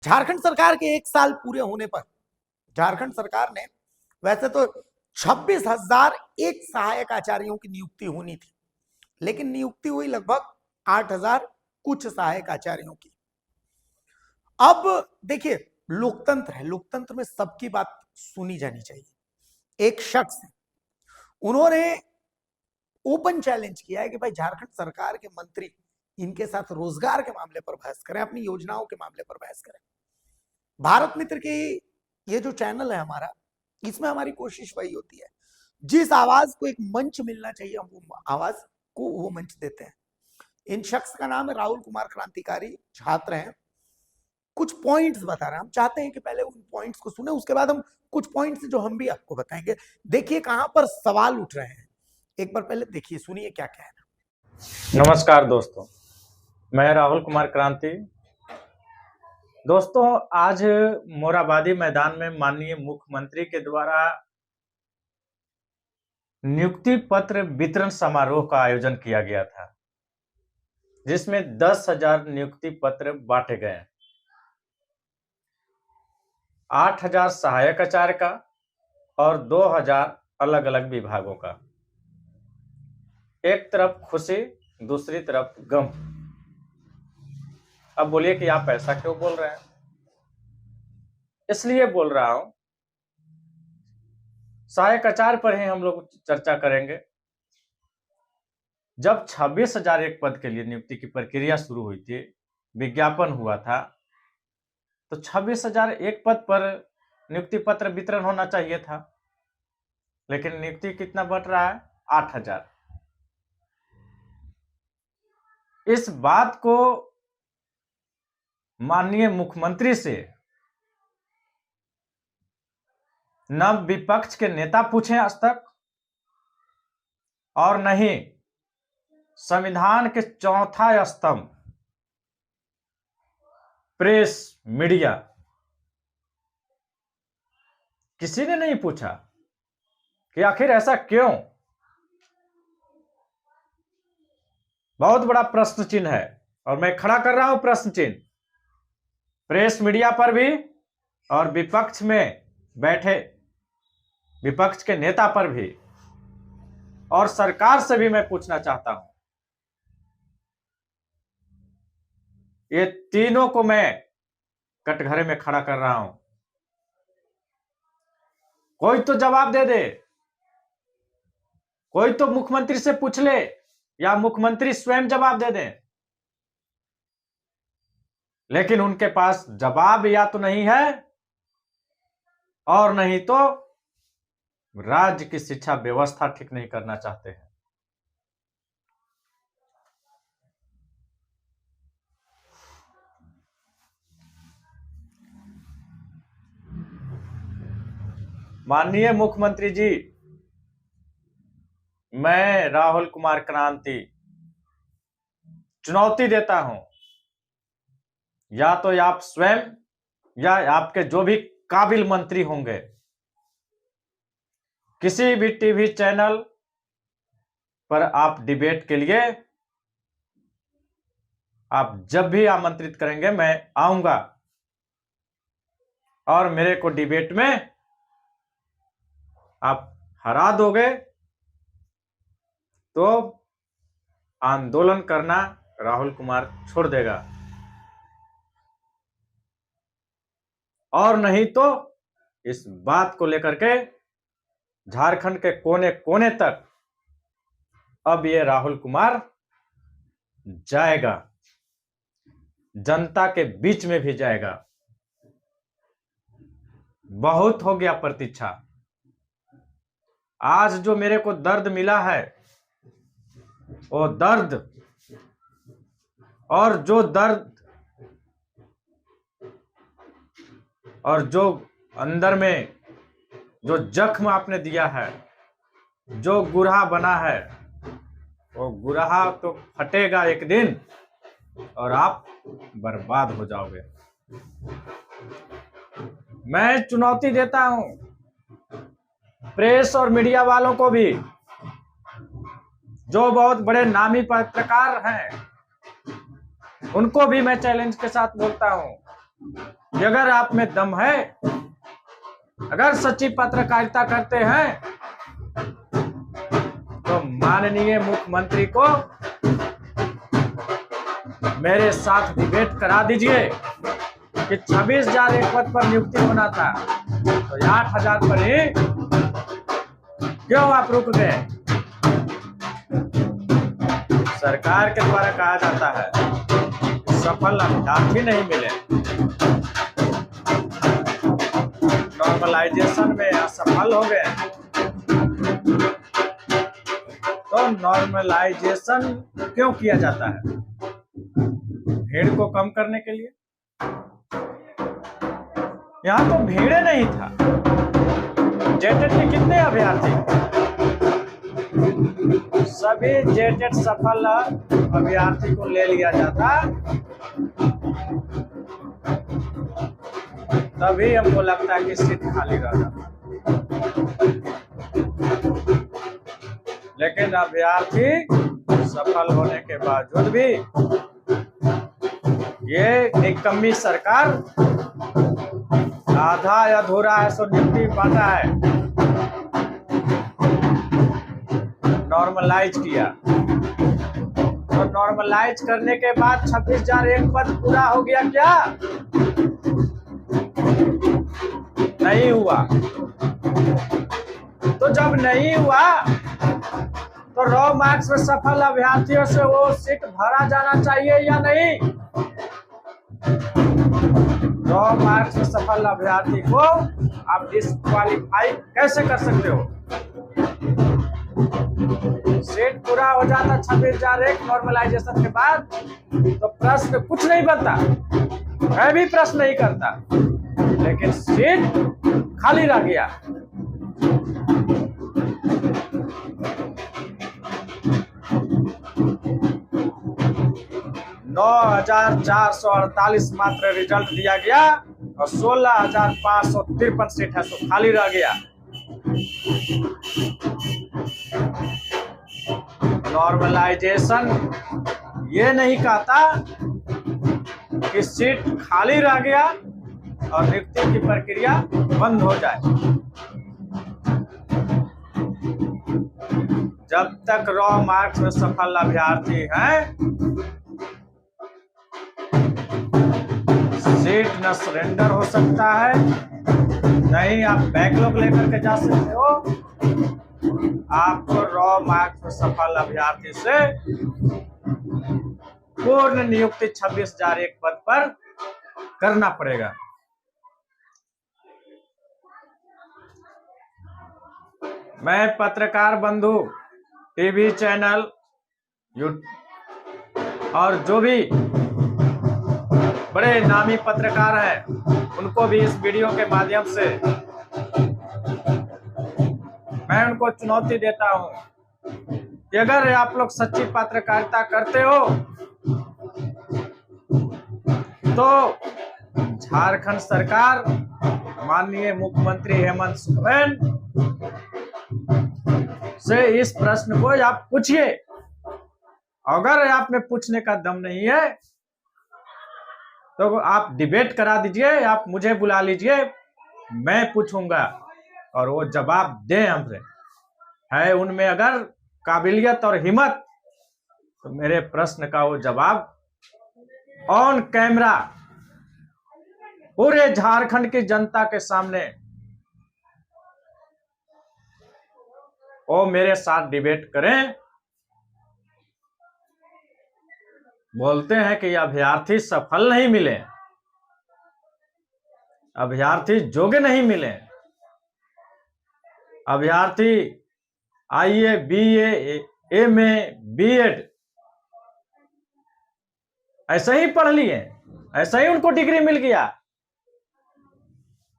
झारखंड सरकार के 1 साल पूरे होने पर झारखंड सरकार ने वैसे तो 26,000 एक सहायक आचार्यों की नियुक्ति होनी थी, लेकिन नियुक्ति हुई लगभग 8,000 कुछ सहायक आचार्यों की। अब देखिए, लोकतंत्र है, लोकतंत्र में सबकी बात सुनी जानी चाहिए। एक शख्स है, उन्होंने ओपन चैलेंज किया है कि भाई झारखंड सरकार के मंत्री इनके साथ रोजगार के मामले पर बहस करें, अपनी योजनाओं के मामले पर बहस करें। भारत मित्र की ये जो चैनल है हमारा, इसमें हमारी कोशिश वही होती है, जिस आवाज को एक मंच मिलना चाहिए हम वो आवाज को वो मंच देते हैं। इन शख्स का नाम है राहुल कुमार क्रांतिकारी, छात्र हैं। कुछ पॉइंट्स बता रहे हैं, हम चाहते हैं कि पहले उन पॉइंट्स को सुने, उसके बाद हम कुछ पॉइंट्स जो हम भी आपको बताएंगे। देखिए कहां पर सवाल उठ रहे हैं, एक बार पहले देखिए, सुनिए क्या कहना। नमस्कार दोस्तों, मैं राहुल कुमार क्रांति। दोस्तों, आज मोराबादी मैदान में माननीय मुख्यमंत्री के द्वारा नियुक्ति पत्र वितरण समारोह का आयोजन किया गया था, जिसमें 10,000 नियुक्ति पत्र बांटे गए। 8,000 सहायक आचार्य का और 2,000 अलग अलग विभागों का। एक तरफ खुशी, दूसरी तरफ गम। अब बोलिए कि आप ऐसा क्यों बोल रहे हैं? इसलिए बोल रहा हूं, सहायक आचार्य पर ही हम लोग चर्चा करेंगे। जब 26,000 एक पद के लिए नियुक्ति की प्रक्रिया शुरू हुई थी, विज्ञापन हुआ था, तो 26,000 एक पद पर नियुक्ति पत्र वितरण होना चाहिए था, लेकिन नियुक्ति कितना बढ़ रहा है? 8,000। इस बात को माननीय मुख्यमंत्री से न विपक्ष के नेता पूछे आज तक, और न ही संविधान के चौथा स्तंभ प्रेस मीडिया, किसी ने नहीं पूछा कि आखिर ऐसा क्यों। बहुत बड़ा प्रश्न चिन्ह है, और मैं खड़ा कर रहा हूं प्रश्न चिन्ह प्रेस मीडिया पर भी और विपक्ष में बैठे विपक्ष के नेता पर भी, और सरकार से भी मैं पूछना चाहता हूं। ये तीनों को मैं कटघरे में खड़ा कर रहा हूं। कोई तो जवाब दे दे, कोई तो मुख्यमंत्री से पूछ ले, या मुख्यमंत्री स्वयं जवाब दे दें। लेकिन उनके पास जवाब या तो नहीं है, और नहीं तो राज्य की शिक्षा व्यवस्था ठीक नहीं करना चाहते हैं। माननीय मुख्यमंत्री जी, मैं राहुल कुमार क्रांति चुनौती देता हूं, या तो आप स्वयं या आपके जो भी काबिल मंत्री होंगे, किसी भी टीवी चैनल पर आप डिबेट के लिए आप जब भी आमंत्रित करेंगे मैं आऊंगा, और मेरे को डिबेट में आप हरा दोगे तो आंदोलन करना राहुल कुमार छोड़ देगा, और नहीं तो इस बात को लेकर के झारखंड के कोने कोने तक अब ये राहुल कुमार जाएगा, जनता के बीच में भी जाएगा। बहुत हो गया प्रतीक्षा। आज जो मेरे को दर्द मिला है, वो दर्द, और जो अंदर में जो जख्म आपने दिया है, जो गुरहा बना है, वो गुरहा तो फटेगा एक दिन, और आप बर्बाद हो जाओगे। मैं चुनौती देता हूं प्रेस और मीडिया वालों को भी, जो बहुत बड़े नामी पत्रकार हैं, उनको भी मैं चैलेंज के साथ बोलता हूं कि अगर आप में दम है, अगर सच्ची पत्रकारिता करते हैं, तो माननीय मुख्यमंत्री को मेरे साथ डिबेट करा दीजिए कि 26,000 एक पद पर नियुक्ति होना था, तो 8,000 पर ही क्यों आप रुक गए? सरकार के द्वारा कहा जाता है सफल अभ्यर्थी नहीं मिले, नॉर्मलाइजेशन में असफल हो गए। तो नॉर्मलाइजेशन क्यों किया जाता है? भीड़ को कम करने के लिए। यहां तो भीड़ नहीं था। जेटेट के कितने अभ्यर्थी? सभी जेटेट सफल अभ्यर्थी को ले लिया जाता, तभी हमको लगता है कि सीट खाली रह जाता। लेकिन अभ्यर्थी सफल होने के बावजूद भी ये निकम्मी सरकार आधा अधूरा है सो नियुक्ति बांटा है, नॉर्मलाइज किया। तो नॉर्मलाइज करने के बाद 26,000 एक पद पूरा हो गया क्या? नहीं हुआ। तो जब नहीं हुआ तो रॉ मार्क्स में सफल अभ्यर्थियों से वो सीट भरा जाना चाहिए या नहीं? रॉ मार्क्स में सफल अभ्यर्थी को आप डिस्क्वालीफाई कैसे कर सकते हो? सीट पूरा हो जाता 26,000 एक नॉर्मलाइजेशन के बाद, तो प्रश्न कुछ नहीं बनता, मैं भी प्रश्न नहीं करता, लेकिन सीट खाली रह गया। नौ 9,448 मात्र रिजल्ट दिया गया और 16,553 सीट है सो खाली रह गया। नॉर्मलाइजेशन ये नहीं कहता कि सीट खाली रह गया और नियुक्ति की प्रक्रिया बंद हो जाए। जब तक रॉ मार्क्स में सफल अभ्यर्थी हैं, सीट न सरेंडर हो सकता है, नहीं आप बैकलॉग लेकर के जा सकते हो। आपको रॉ मार्क्स में सफल अभ्यर्थी से पूर्ण नियुक्ति 26,000 एक पद पर करना पड़ेगा। मैं पत्रकार बंधु, टीवी चैनल और जो भी बड़े नामी पत्रकार हैं, उनको भी इस वीडियो के माध्यम से मैं उनको चुनौती देता हूं कि अगर आप लोग सच्ची पत्रकारिता करते हो तो झारखंड सरकार, माननीय मुख्यमंत्री हेमंत सोरेन से इस प्रश्न को आप पूछिए। अगर आप में पूछने का दम नहीं है तो आप डिबेट करा दीजिए, आप मुझे बुला लीजिए, मैं पूछूंगा और वो जवाब दें हमसे। है उनमें अगर काबिलियत और हिम्मत तो मेरे प्रश्न का वो जवाब ऑन कैमरा पूरे झारखंड की जनता के सामने वो मेरे साथ डिबेट करें। बोलते हैं कि अभ्यर्थी सफल नहीं मिले, अभ्यर्थी योग्य नहीं मिले, अभ्यर्थी आईए, बीए, एमए, बीएड ऐसे ही पढ़ लिए, ऐसा ही उनको डिग्री मिल गया।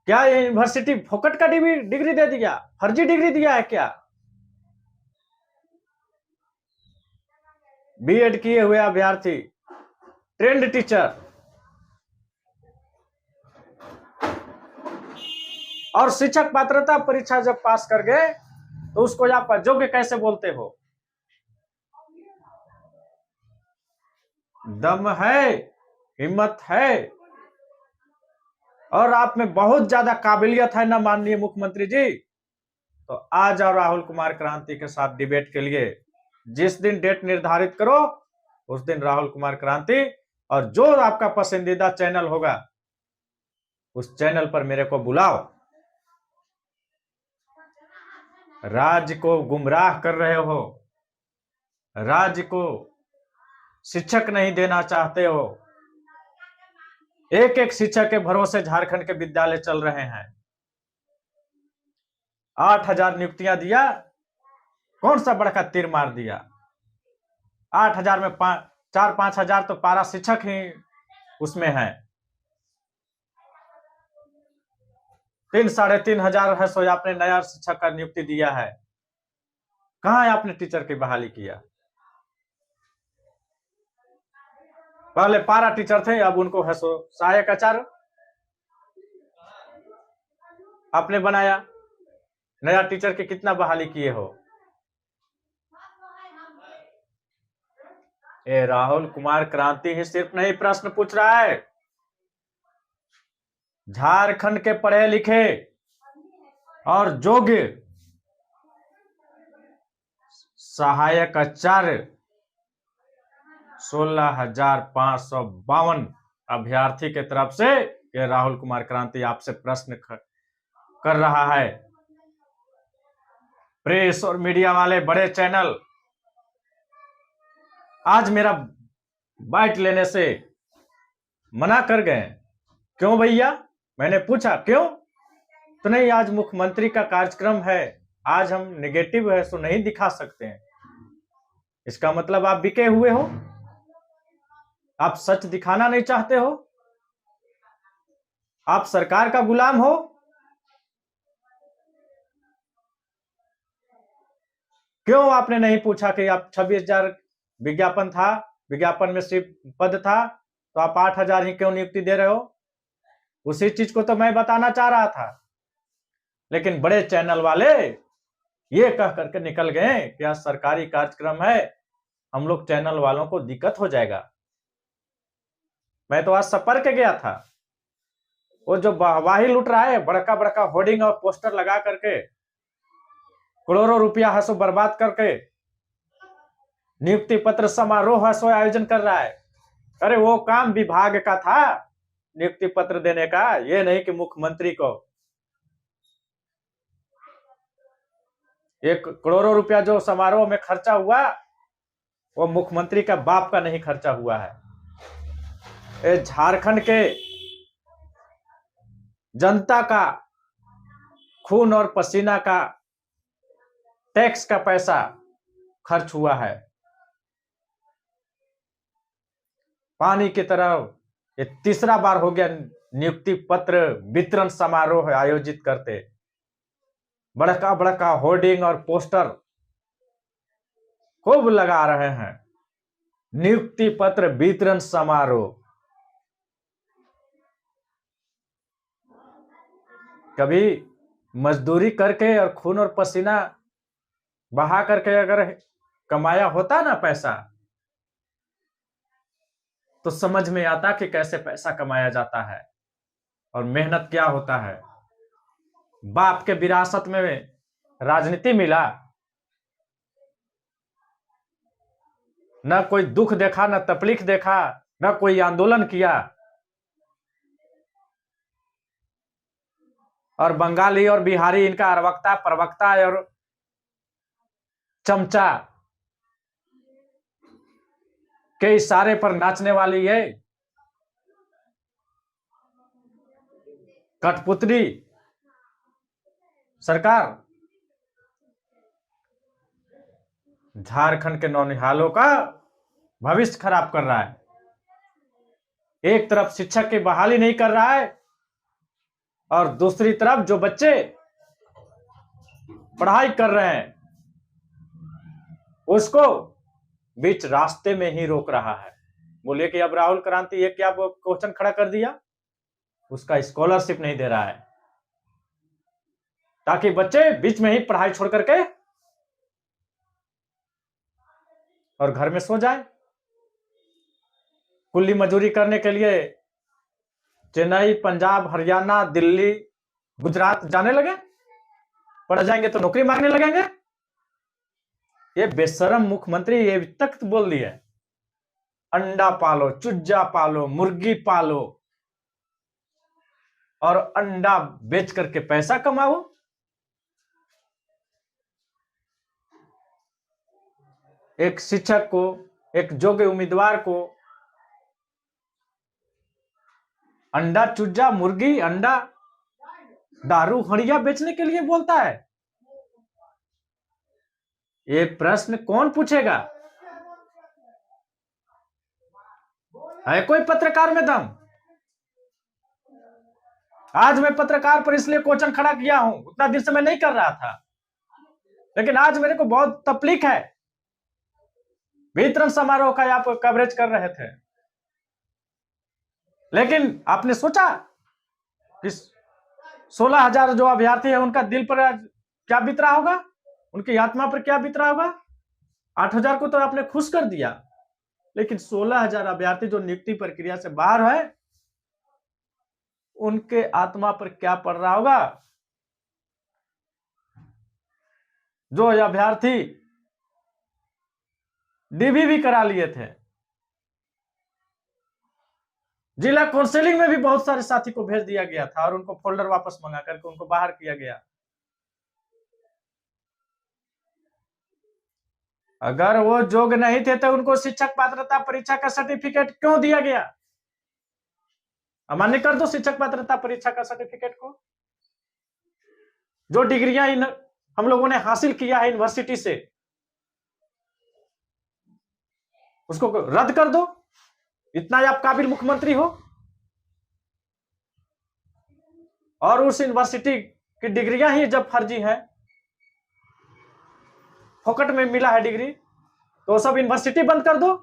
क्या यूनिवर्सिटी फोकट का डिग्री दे दिया? फर्जी डिग्री दिया है क्या? बीएड किए हुए अभ्यर्थी, ट्रेंड टीचर और शिक्षक पात्रता परीक्षा जब पास कर गए तो उसको आप अयोग्य कैसे बोलते हो? दम है, हिम्मत है और आप में बहुत ज्यादा काबिलियत है ना माननीय मुख्यमंत्री जी, तो आ जाओ राहुल कुमार क्रांति के साथ डिबेट के लिए। जिस दिन डेट निर्धारित करो उस दिन राहुल कुमार क्रांति, और जो आपका पसंदीदा चैनल होगा उस चैनल पर मेरे को बुलाओ। राज्य को गुमराह कर रहे हो, राज्य को शिक्षक नहीं देना चाहते हो। एक एक शिक्षक के भरोसे झारखंड के विद्यालय चल रहे हैं। 8,000 नियुक्तियां दिया, कौन सा बड़का तीर मार दिया। 8,000 में 4-5 हजार तो पारा शिक्षक ही उसमें है। 3-3.5 हजार है सो आपने नया शिक्षक का नियुक्ति दिया है। कहां आपने टीचर की बहाली किया? पहले पारा टीचर थे, अब उनको है सो सहायक आचार्य आपने बनाया। नया टीचर की कितना बहाली किए हो? ए राहुल कुमार क्रांति ही सिर्फ नहीं प्रश्न पूछ रहा है, झारखंड के पढ़े लिखे और योग्य सहायक आचार्य 16,552 अभ्यर्थी के तरफ से ये राहुल कुमार क्रांति आपसे प्रश्न कर रहा है। प्रेस और मीडिया वाले बड़े चैनल आज मेरा बाइट लेने से मना कर गए। क्यों भैया? मैंने पूछा क्यों, तो नहीं आज मुख्यमंत्री का कार्यक्रम है, आज हम नेगेटिव है सो नहीं दिखा सकते हैं। इसका मतलब आप बिके हुए हो, आप सच दिखाना नहीं चाहते हो, आप सरकार का गुलाम हो। क्यों आपने नहीं पूछा कि आप 26,000 विज्ञापन था, विज्ञापन में सिर्फ पद था, तो आप 8,000 ही क्यों नियुक्ति दे रहे हो? उसी चीज को तो मैं बताना चाह रहा था, लेकिन बड़े चैनल वाले ये कह करके निकल गए कि आज सरकारी कार्यक्रम है, हम लोग चैनल वालों को दिक्कत हो जाएगा। मैं तो आज सपर के गया था, वो जो वाही लूट रहा है, बड़का बड़का होर्डिंग और पोस्टर लगा करके करोड़ों रुपया है सो बर्बाद करके नियुक्ति पत्र समारोह है सो आयोजन कर रहा है। अरे वो काम विभाग का था नियुक्ति पत्र देने का, ये नहीं कि मुख्यमंत्री को। 1 करोड़ों रुपया जो समारोह में खर्चा हुआ वो मुख्यमंत्री का बाप का नहीं खर्चा हुआ है। ये झारखंड के जनता का खून और पसीना का टैक्स का पैसा खर्च हुआ है। पानी की तरह ये तीसरा बार हो गया नियुक्ति पत्र वितरण समारोह आयोजित करते। बड़का बड़का होर्डिंग और पोस्टर खूब लगा रहे हैं, नियुक्ति पत्र वितरण समारोह। कभी मजदूरी करके और खून और पसीना बहा करके अगर कमाया होता ना पैसा, तो समझ में आता कि कैसे पैसा कमाया जाता है और मेहनत क्या होता है। बाप के विरासत में राजनीति मिला, न कोई दुख देखा, न तकलीफ देखा, न कोई आंदोलन किया। और बंगाली और बिहारी इनका अर्वक्ता प्रवक्ता और चमचा के इशारे पर नाचने वाली है कठपुतली सरकार झारखंड के नौनिहालों का भविष्य खराब कर रहा है। एक तरफ शिक्षक की बहाली नहीं कर रहा है और दूसरी तरफ जो बच्चे पढ़ाई कर रहे हैं उसको बीच रास्ते में ही रोक रहा है। बोलिए कि अब राहुल क्रांति ये क्या क्वेश्चन खड़ा कर दिया, उसका स्कॉलरशिप नहीं दे रहा है ताकि बच्चे बीच में ही पढ़ाई छोड़ करके और घर में सो जाए। कुल्ली मजदूरी करने के लिए चेन्नई, पंजाब, हरियाणा, दिल्ली, गुजरात जाने लगे, पढ़ जाएंगे तो नौकरी मांगने लगेंगे। ये बेशरम मुख्यमंत्री ये तक बोल दिया, अंडा पालो, चुज्जा पालो, मुर्गी पालो और अंडा बेच करके पैसा कमाओ। एक शिक्षक को, एक योग्य उम्मीदवार को अंडा, चुज्जा, मुर्गी, अंडा, दारू, हड़िया बेचने के लिए बोलता है। ये प्रश्न कौन पूछेगा? है कोई पत्रकार में दम? आज मैं पत्रकार पर इसलिए क्वेश्चन खड़ा किया हूं, उतना दिन से मैं नहीं कर रहा था, लेकिन आज मेरे को बहुत तकलीफ है। वितरण समारोह का आप कवरेज कर रहे थे, लेकिन आपने सोचा कि 16,000 जो अभ्यर्थी है उनका दिल पर आज क्या बीत रहा होगा, उनकी आत्मा पर क्या बीत रहा होगा? 8,000 को तो आपने खुश कर दिया, लेकिन 16,000 अभ्यर्थी जो नियुक्ति प्रक्रिया से बाहर है, उनके आत्मा पर क्या पड़ रहा होगा? जो अभ्यर्थी डीबी भी करा लिए थे, जिला काउंसिलिंग में भी बहुत सारे साथी को भेज दिया गया था और उनको फोल्डर वापस मंगा करके उनको बाहर किया गया। अगर वो योग्य नहीं थे तो उनको शिक्षक पात्रता परीक्षा का सर्टिफिकेट क्यों दिया गया? अमान्य कर दो शिक्षक पात्रता परीक्षा का सर्टिफिकेट को। जो डिग्रियां हम लोगों ने हासिल किया है यूनिवर्सिटी से, उसको रद्द कर दो। इतना आप काबिल मुख्यमंत्री हो, और उस यूनिवर्सिटी की डिग्रियां ही जब फर्जी हैं, फोकट में मिला है डिग्री, तो सब यूनिवर्सिटी बंद कर दो।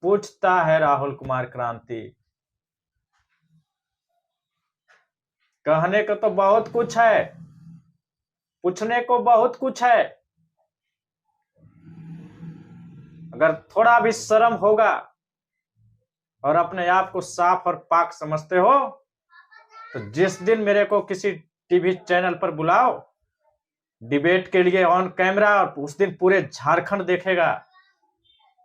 पूछता है राहुल कुमार क्रांति। कहने को तो बहुत कुछ है, पूछने को बहुत कुछ है, अगर थोड़ा भी शर्म होगा और अपने आप को साफ और पाक समझते हो, तो जिस दिन मेरे को किसी टीवी चैनल पर बुलाओ डिबेट के लिए ऑन कैमरा, और उस दिन पूरे झारखंड देखेगा,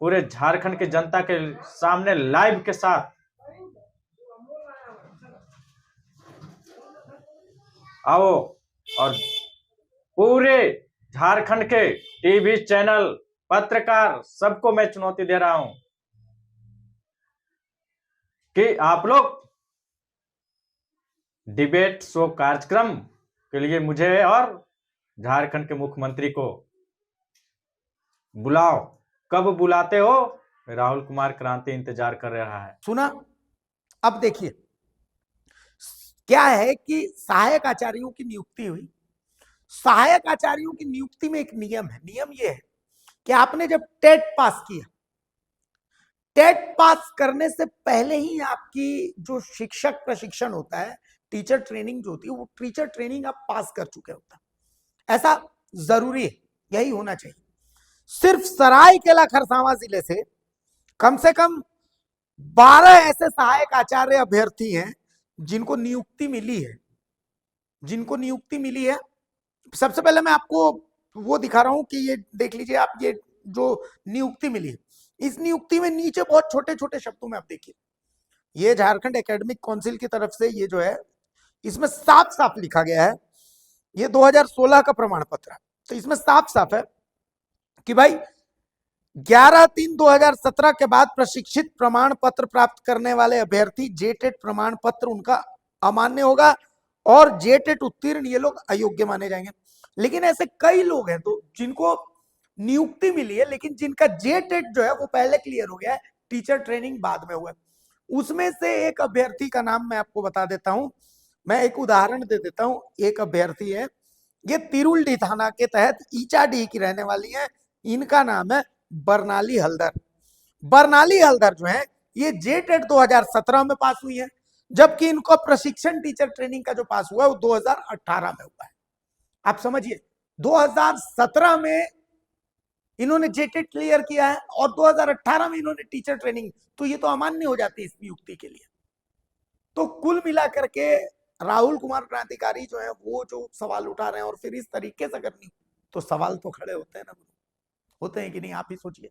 पूरे झारखंड की जनता के सामने लाइव के साथ आओ, और पूरे झारखंड के टीवी चैनल, पत्रकार, सबको मैं चुनौती दे रहा हूं कि आप लोग डिबेट शो कार्यक्रम के लिए मुझे और झारखंड के मुख्यमंत्री को बुलाओ। कब बुलाते हो? राहुल कुमार क्रांति इंतजार कर रहा है। सुना? अब देखिए क्या है कि सहायक आचार्यों की नियुक्ति हुई। सहायक आचार्यों की नियुक्ति में एक नियम है। नियम यह है कि आपने जब टेट पास किया, टेट पास करने से पहले ही आपकी जो शिक्षक प्रशिक्षण होता है, टीचर ट्रेनिंग जो होती है, वो टीचर ट्रेनिंग आप पास कर चुके होता है। ऐसा जरूरी है, यही होना चाहिए। सिर्फ सरायकेला खरसावां जिले से कम 12 ऐसे सहायक आचार्य अभ्यर्थी हैं जिनको नियुक्ति मिली है, जिनको नियुक्ति मिली है। सबसे पहले मैं आपको वो दिखा रहा हूं कि ये देख लीजिए आप, ये जो नियुक्ति मिली है, इस नियुक्ति में नीचे बहुत छोटे छोटे शब्दों में आप देखिए, ये झारखंड एकेडमिक काउंसिल की तरफ से ये जो है, इसमें साफ साफ लिखा गया है, ये 2016 का प्रमाण पत्र है। तो इसमें साफ साफ है कि भाई 11/3/2017 के बाद प्रशिक्षित प्रमाण पत्र प्राप्त करने वाले अभ्यर्थी जेटेट प्रमाण पत्र उनका अमान्य होगा और जेटेट उत्तीर्ण ये लोग अयोग्य माने जाएंगे। लेकिन ऐसे कई लोग हैं तो जिनको नियुक्ति मिली है, लेकिन जिनका जेटेट जो है वो पहले क्लियर हो गया है, टीचर ट्रेनिंग बाद में हुआ है। उसमें से एक अभ्यर्थी का नाम मैं आपको बता देता हूं, मैं एक उदाहरण दे देता हूं। एक अभ्यर्थी है, ये तिरुलडी थाना के तहत ईचाडीह की रहने वाली है, इनका नाम है बरनाली हलदर। बरनाली हलदर जो है ये जेटेट 2017 में पास हुई है, जबकि इनको प्रशिक्षण टीचर ट्रेनिंग का जो पास हुआ है वो 2018 में हुआ है। आप समझिए 2017 में इन्होंने जेटेट क्लियर किया है और 2018 में इन्होंने टीचर ट्रेनिंग, तो ये तो अमान्य हो जाती है इस नियुक्ति के लिए। तो कुल मिलाकर के राहुल कुमार क्रांतिकारी जो है वो जो सवाल उठा रहे हैं और फिर इस तरीके से करनी, तो सवाल तो खड़े होते हैं ना, होते हैं कि नहीं, आप ही सोचिए।